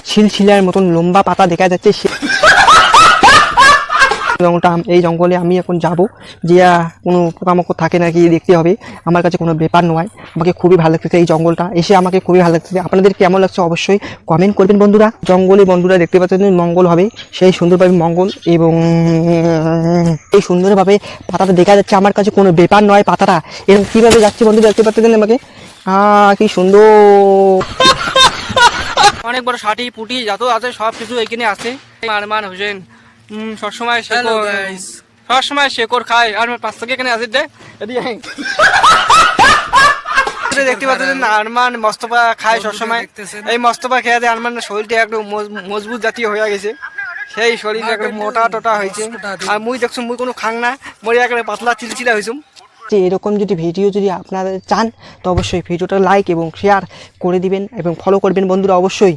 ছিলছিলার মতন লম্বা পাতা দেখা যাচ্ছে। এই জঙ্গলে আমি এখন যাব, যে কোনো পোকামাকড় থাকে নাকি দেখতে হবে। আমার কাছে কোনো ব্যাপার নয়, আমাকে খুবই ভালো লাগতেছে এই জঙ্গলটা এসে, আমাকে খুবই ভালো লাগতেছে। আপনাদের কেমন লাগছে অবশ্যই কমেন্ট করবেন বন্ধুরা। জঙ্গলে বন্ধুরা দেখতে পাচ্ছেন মঙ্গল হবে, সেই সুন্দরভাবে মঙ্গল, এবং এই সুন্দরভাবে পাতাটা দেখা যাচ্ছে। আমার কাছে কোনো ব্যাপার নয় পাতাটা এরকম কীভাবে যাচ্ছে বন্ধু দেখতে পাচ্ছেন আমাকে। কি সুন্দর, অনেক বড় ষাটি পুটি যত আছে সব কিছু এখানে আছে। আরমান হোসেন সবসময় শেকর খায়, আর পাঁচ থেকে এখানে আছে দেখতে পাচ্ছেন আরমান মস্তফা খায় সবসময়। এই মস্তফা খেয়ে দেয় আরমান শরীরটা একদম মজবুত জাতীয় হয়ে গেছে, সেই শরীর একদম মোটা টোটা হয়েছে। আর মুই দেখছো মুই কোনো খাং না, মরি একেবারে পাতলা চিলচিলা হয়েছুম। যে এরকম যদি ভিডিও যদি আপনারা চান তো অবশ্যই ভিডিওটা লাইক এবং শেয়ার করে দিবেন এবং ফলো করবেন বন্ধুরা অবশ্যই।